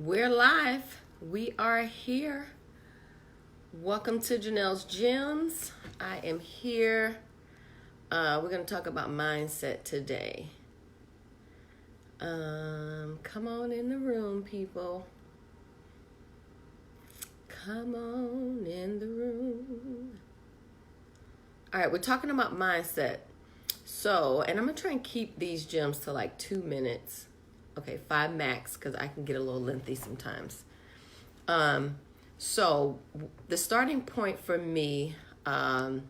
We're live. We are here. Welcome to Jonel's Gems. I am here. We're going to talk about mindset today. Come on in the room, people. Come on in the room. All right, we're talking about mindset. And I'm going to try and keep these gems to like 2 minutes. Okay, 5 max, because I can get a little lengthy sometimes. So the starting point for me, in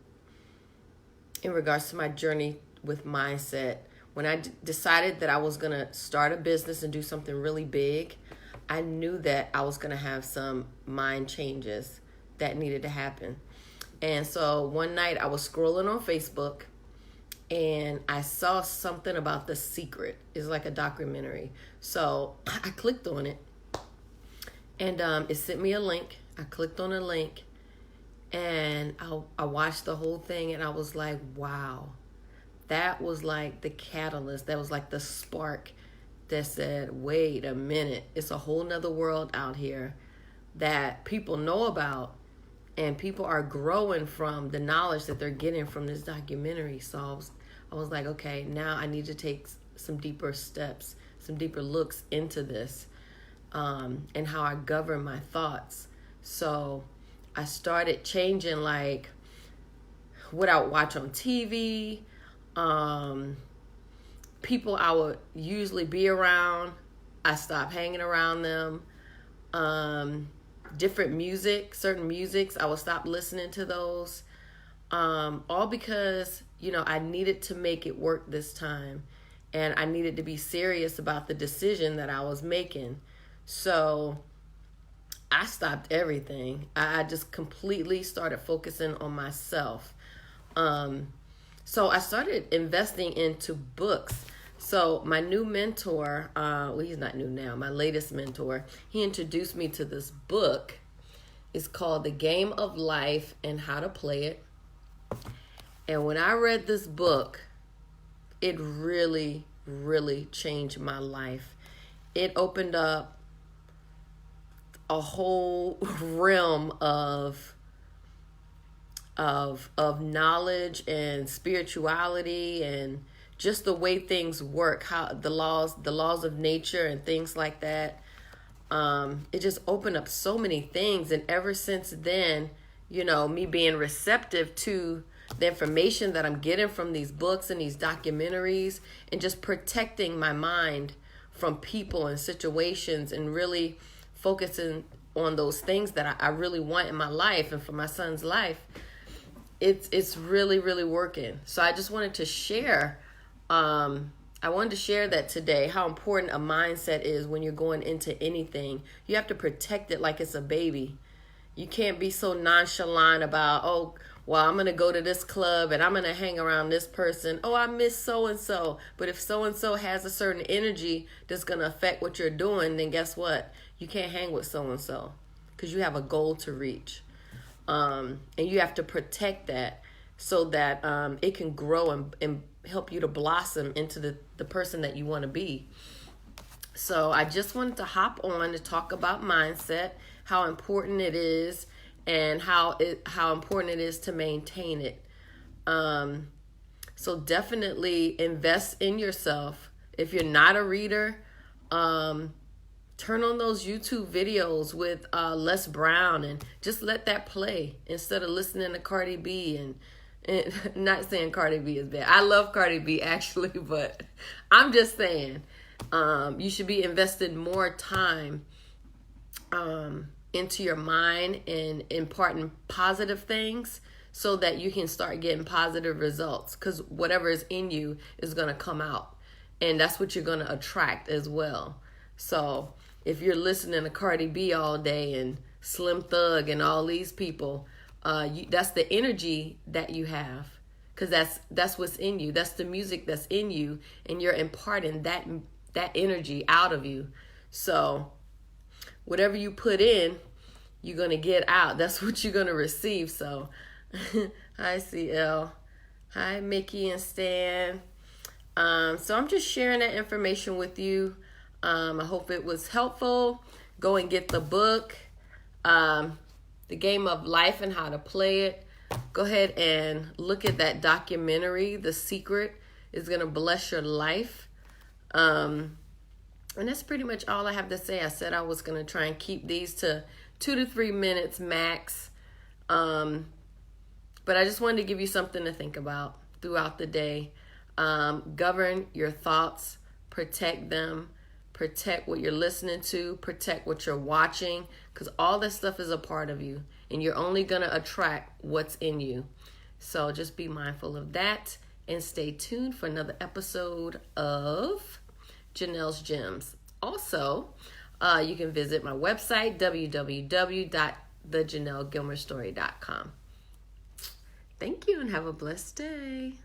regards to my journey with mindset, when I decided that I was going to start a business and do something really big, I knew that I was going to have some mind changes that needed to happen. And so one night I was scrolling on Facebook, and I saw something about The Secret. It's like a documentary. So I clicked on it, and it sent me a link. I clicked on a link, and I watched the whole thing, and I was like, wow. That was like the catalyst. That was like the spark that said, wait a minute. It's a whole nother world out here that people know about, and people are growing from the knowledge that they're getting from this documentary. So I was like, okay, now I need to take some deeper steps, some deeper looks into this, and how I govern my thoughts. So I started changing like what I would watch on TV, people I would usually be around. I stopped hanging around them. Different music, certain musics, I would stop listening to those. All because, I needed to make it work this time. And I needed to be serious about the decision that I was making. So I stopped everything. I just completely started focusing on myself. So I started investing into books. So my new mentor, he's not new now, my latest mentor, he introduced me to this book. It's called The Game of Life and How to Play It. And when I read this book, it really, really changed my life. It opened up a whole realm of knowledge and spirituality and just the way things work, how the laws of nature and things like that. It just opened up so many things. And ever since then, me being receptive to the information that I'm getting from these books and these documentaries, and just protecting my mind from people and situations, and really focusing on those things that I really want in my life and for my son's life, it's really, really working. So I just wanted to share, that today, how important a mindset is when you're going into anything. You have to protect it like it's a baby. You can't be so nonchalant about, I'm going to go to this club and I'm going to hang around this person. I miss so-and-so. But if so-and-so has a certain energy that's going to affect what you're doing, then guess what? You can't hang with so-and-so because you have a goal to reach. And you have to protect that so that it can grow and help you to blossom into the person that you want to be. So I just wanted to hop on to talk about mindset, how important it is, and how important it is to maintain it. So definitely invest in yourself. If you're not a reader, turn on those YouTube videos with Les Brown and just let that play instead of listening to Cardi B and not saying Cardi B is bad. I love Cardi B actually, but I'm just saying you should be investing more time into your mind and imparting positive things so that you can start getting positive results, because whatever is in you is going to come out, and that's what you're going to attract as well. So if you're listening to Cardi B all day and Slim Thug and all these people, that's the energy that you have, because that's what's in you. That's the music that's in you, and you're imparting that energy out of you. So whatever you put in, you're going to get out. That's what you're going to receive. So hi, CL. Hi, Mickey and Stan. So I'm just sharing that information with you. I hope it was helpful. go and get the book, The Game of Life and How to Play It. Go ahead and look at that documentary, The Secret. Is going to bless your life. And that's pretty much all I have to say. I said I was going to try and keep these to 2 to 3 minutes max. But I just wanted to give you something to think about throughout the day. Govern your thoughts, protect them, protect what you're listening to, protect what you're watching, because all this stuff is a part of you, and you're only going to attract what's in you. So just be mindful of that, and stay tuned for another episode of Jonel's Gems. Also, you can visit my website, www.thejonelgilmerstory.com. Thank you, and have a blessed day.